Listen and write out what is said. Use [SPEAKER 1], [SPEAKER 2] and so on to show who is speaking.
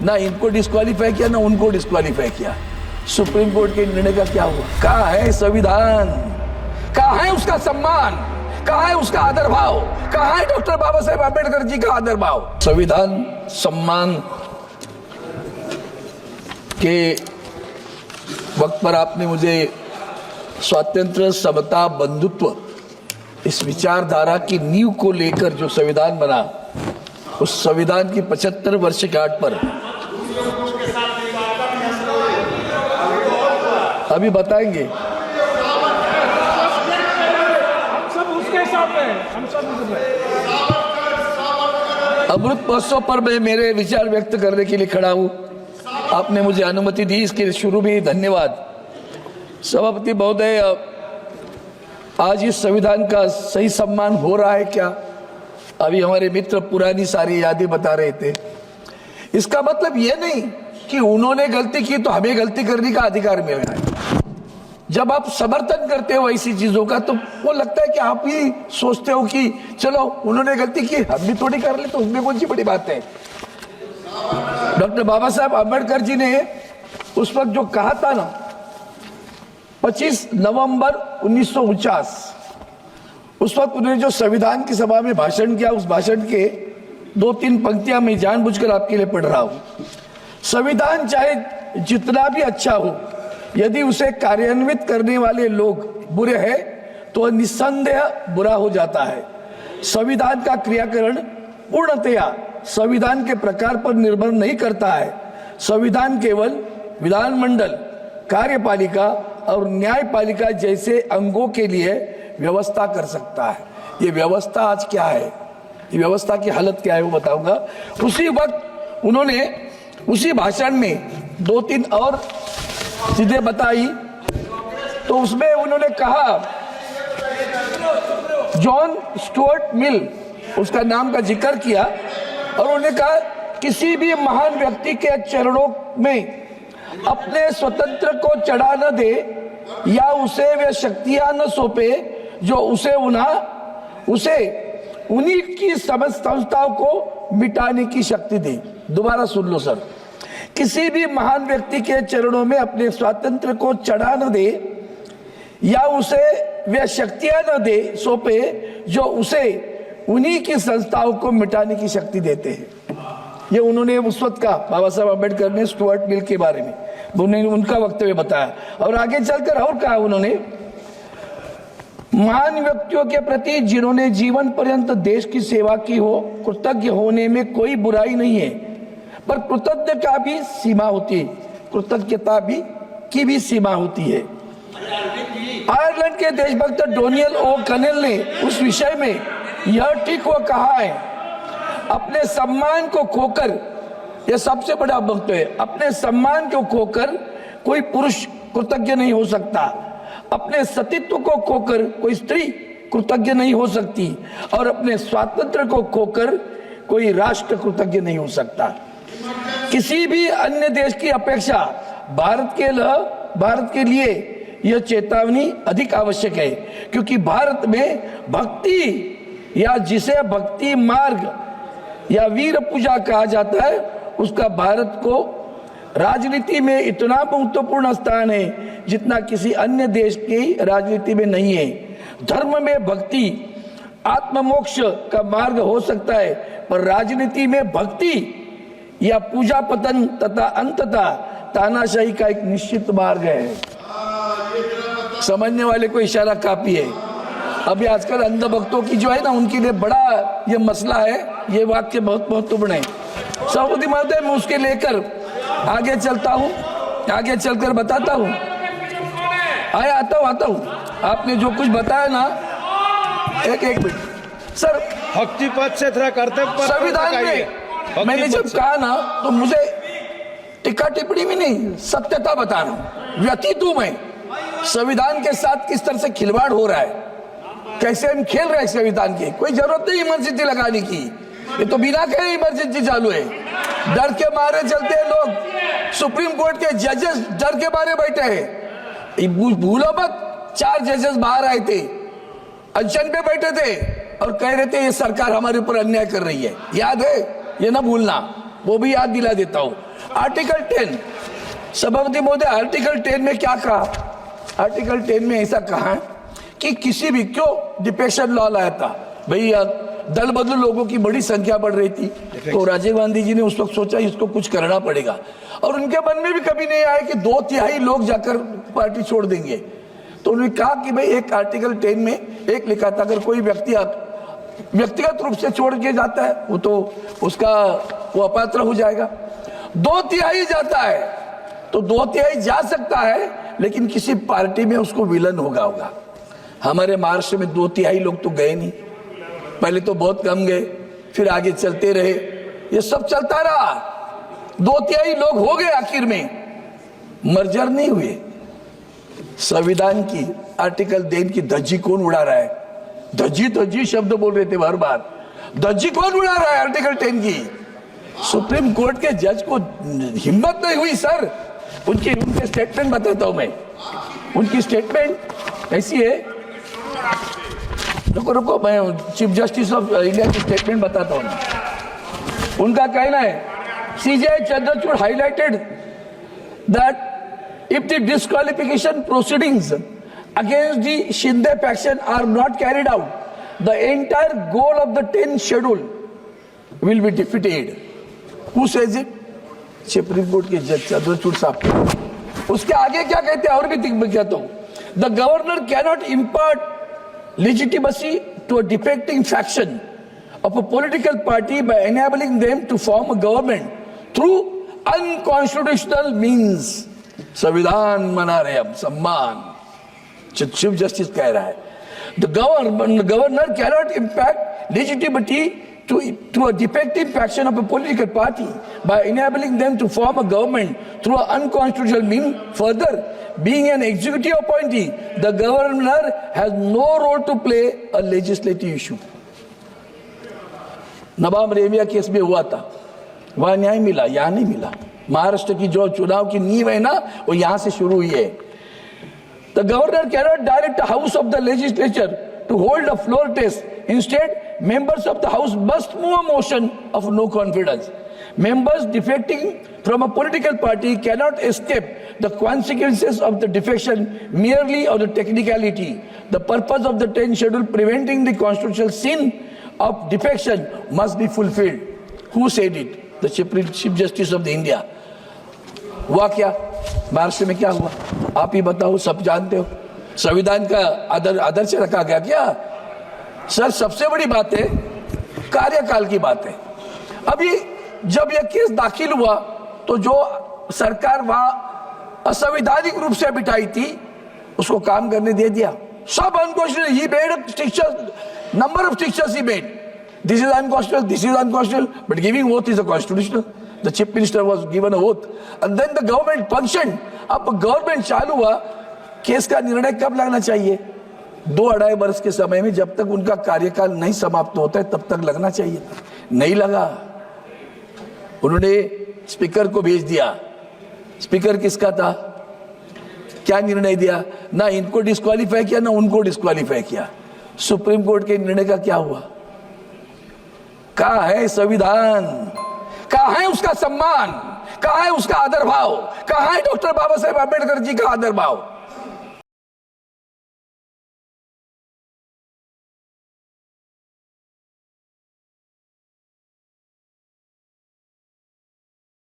[SPEAKER 1] ना इनको डिस्क्वालीफाई किया ना उनको डिस्क्वालीफाई किया। सुप्रीम कोर्ट के निर्णय का क्या हुआ? कहाँ है संविधान? कहाँ है उसका सम्मान? कहाँ है उसका आदर भाव? कहाँ है डॉक्टर बाबा साहेब आम्बेडकर जी का आदर भाव? संविधान सम्मान के वक्त पर आपने मुझे स्वातंत्र्य, समता, बंधुत्व इस विचारधारा की नींव को लेकर जो संविधान बना, उस संविधान की 75 वर्षगांठ पर अभी बताएंगे। अमृत महोत्सव पर मैं मेरे विचार व्यक्त करने के लिए खड़ा हूं। आपने मुझे अनुमति दी, इसके शुरू में धन्यवाद। सभापति महोदय, आज इस संविधान का सही सम्मान हो रहा है क्या? अभी हमारे मित्र पुरानी सारी यादें बता रहे थे। इसका मतलब ये नहीं कि उन्होंने गलती की तो हमें गलती करने का अधिकार मिल रहा है। जब आप समर्थन करते हो ऐसी चीजों का तो वो लगता है कि आप ही सोचते हो कि चलो उन्होंने गलती की, हम भी थोड़ी कर ले, तो उसमें कौन सी बड़ी बात है। डॉक्टर बाबा साहेब आम्बेडकर जी ने उस वक्त जो कहा था ना, 25 नवंबर 1949, उस वक्त उन्होंने जो संविधान की सभा में भाषण किया, उस भाषण के 2-3 पंक्तियां मैं जानबूझकर आपके लिए पढ़ रहा हूं। संविधान चाहे जितना भी अच्छा हो, यदि उसे कार्यान्वित करने वाले लोग बुरे हैं तो निस्संदेह बुरा हो जाता है। संविधान का क्रियाकरण पूर्णतया संविधान के प्रकार पर निर्भर नहीं करता है। संविधान केवल विधानमंडल, कार्यपालिका और न्यायपालिका जैसे अंगों के लिए व्यवस्था कर सकता है। ये व्यवस्था आज क्या है, ये व्यवस्था की हालत क्या है वो बताऊंगा। उसी वक्त उन्होंने उसी भाषण में 2-3 और चीजें बताई। तो उसमें उन्होंने कहा, जॉन स्टुअर्ट मिल, उसका नाम का जिक्र किया, और उन्होंने कहा किसी भी महान व्यक्ति के चरणों में अपने स्वतंत्र को चढ़ा न दे या उसे वे शक्तियां न सौंपे जो उसे उन्हीं की समस्त संस्थाओं को मिटाने की शक्ति दे। दोबारा सुन लो सर, किसी भी महान व्यक्ति के चरणों में अपने स्वातंत्र को चढ़ा न दे या उसे वे शक्तियां न दे सौंपे जो उसे उन्हीं की संस्थाओं को मिटाने की शक्ति देते हैं। ये उन्होंने उस वक्त कहा, बाबा साहब आम्बेडकर ने स्टुअर्ट मिल के बारे में उन्होंने उनका वक्तव्य बताया। और आगे चलकर और कहा उन्होंने, महान व्यक्तियों के प्रति जिन्होंने जीवन पर्यंत देश की सेवा की हो, कृतज्ञ होने में कोई बुराई नहीं है, पर कृतज्ञता भी सीमा होती है, कृतज्ञता की भी सीमा होती है। आयरलैंड के देशभक्त डोनियल ओ कनेल ने उस विषय में यह ठीक वो कहा है, अपने सम्मान को खोकर, यह सबसे बड़ा वक्तव्य है, अपने सम्मान को खोकर कोई पुरुष कृतज्ञ नहीं हो सकता, अपने सतीत्व को खोकर कोई स्त्री कृतज्ञ नहीं हो सकती, और अपने स्वातंत्र्य को खोकर कोई राष्ट्र कृतज्ञ नहीं हो सकता। किसी भी अन्य देश की अपेक्षा भारत के लिए यह चेतावनी अधिक आवश्यक है, क्योंकि भारत में भक्ति या जिसे भक्ति मार्ग या वीर पूजा कहा जाता है, उसका भारत को राजनीति में इतना महत्वपूर्ण स्थान है जितना किसी अन्य देश की राजनीति में नहीं है। धर्म में भक्ति आत्ममोक्ष का मार्ग हो सकता है, पर राजनीति में भक्ति या पूजा पतन तथा अंततः तानाशाही का एक निश्चित मार्ग है। समझने वाले को इशारा काफी है। अभी आजकल अंध भक्तों की जो है ना, उनके लिए बड़ा ये मसला है। ये वाक्य बहुत महत्वपूर्ण है। सभापति महोदय, मैं उसके लेकर आगे चलता हूँ, आगे चलकर बताता हूँ। आता हूँ। आपने जो कुछ बताया ना, एक मिनट सर,
[SPEAKER 2] भक्ति पद से थोड़ा कर्तव्य
[SPEAKER 1] संविधान में मैंने जब कहा ना, तो मुझे टिक्का टिप्पणी में नहीं, सत्यता बता रहा हूँ। व्यतीत हूं मैं संविधान के साथ किस तरह से खिलवाड़ हो रहा है, कैसे हम खेल रहे हैं संविधान की। कोई जरूरत नहीं इमरजेंसी लगाने की, ये तो बिना कहे इमरजेंसी चालू है। डर के मारे चलते हैं लोग। सुप्रीम कोर्ट के जजेस डर के मारे बैठे हैं। भूलो मत, 4 जजेस बाहर आए थे, अनशन पे बैठे थे और कह रहे थे ये सरकार हमारे ऊपर अन्याय कर रही है। याद है, ये ना भूलना। वो भी याद दिला देता हूं। आर्टिकल 10, सभापति महोदय, आर्टिकल 10 में क्या कहा? आर्टिकल 10 में ऐसा कहा कि किसी भी, क्यों डिफेक्शन लॉ लाया था भाई? दल बदलू लोगों की बड़ी संख्या बढ़ रही थी, तो राजीव गांधी जी ने उस वक्त सोचा इसको कुछ करना पड़ेगा, और उनके मन में भी कभी नहीं आया कि 2/3 लोग जाकर पार्टी छोड़ देंगे। तो उन्होंने कहा कि भाई एक आर्टिकल 10 में एक लिखा था, अगर कोई व्यक्तिगत रूप से छोड़ के जाता है वो तो वो अपात्र हो जाएगा। 2/3 जाता है तो 2/3 जा सकता है, लेकिन किसी पार्टी में उसको विलन होगा। हमारे महाराष्ट्र में 2/3 लोग तो गए नहीं, पहले तो बहुत कम गए, फिर आगे चलते रहे, ये सब चलता रहा, 2/3 लोग हो गए, आखिर में मर्जर नहीं हुए। संविधान की आर्टिकल 10 की धज्जी कौन उड़ा रहा है? धज्जी शब्द बोल रहे थे हर बार, धज्जी कौन उड़ा रहा है आर्टिकल 10 की? सुप्रीम कोर्ट के जज को हिम्मत नहीं हुई सर। उनके स्टेटमेंट बताता हूं मैं, उनकी स्टेटमेंट ऐसी है, रुको मैं चीफ जस्टिस ऑफ इंडिया की स्टेटमेंट बताता हूं। उनका कहना है, CJI Chandrachud highlighted that if the disqualification proceedings against the Shinde faction are not carried out, the entire goal of the 10th schedule will be defeated. Who says it? Supreme court के जज चंद्रचूड़ साहब। उसके आगे क्या कहते हैं, और भी कहता हूं, the governor cannot impart legitimacy to a defecting faction of a political party by enabling them to form a government through unconstitutional means. संविधान मना रहे हम, सम्मान। चीफ जस्टिस कह रहा है, the governor cannot impact legitimacy to a defective faction of a political party by enabling them to form a government through an unconstitutional means. Further, being an executive appointee, the governor has no role to play a legislative issue. Nawab Rebia case में हुआ था, वहां न्याय मिला, यहां नहीं मिला। महाराष्ट्र की जो चुनाव की नींव है ना, वो यहां से शुरू हुई है। The governor cannot direct the house of the legislature to hold a floor test. Instead, members of the house must move a motion of no confidence. Members defecting from a political party cannot escape the consequences of the defection merely on the technicality. The purpose of the 10th schedule preventing the constitutional sin of defection must be fulfilled. Who said it? The Chief Justice of the India. हुआ क्या महाराष्ट्र में? क्या हुआ आप ही बताओ, सब जानते हो। संविधान का आदर्श रखा गया क्या? सर सबसे बड़ी बात है कार्यकाल की बात है। अभी जब यह केस दाखिल हुआ तो जो सरकार वहां असंवैधानिक रूप से बिठाई थी उसको काम करने दे दिया। सब unconstitutional, he made stricture, number of strictures he made, this is unconstitutional, this is unconstitutional, but giving oath is a constitutional. The chief minister was given an oath and then the government functioned. अब government चालू हुआ, case का निर्णय कब लगना चाहिए? 2-2.5 वर्ष के समय में, जब तक उनका कार्यकाल नहीं समाप्त होता है तब तक लगना चाहिए। नहीं लगा, उन्होंने स्पीकर को भेज दिया। स्पीकर किसका था? क्या निर्णय दिया? ना इनको डिस्क्वालीफाई किया ना उनको डिस्क्वालीफाई किया। सुप्रीम कोर्ट के निर्णय का क्या हुआ? कहाँ है संविधान? कहाँ है उसका सम्मान? कहाँ है उसका आदर भाव? कहाँ है डॉक्टर बाबा साहेब आम्बेडकर जी का आदर भाव?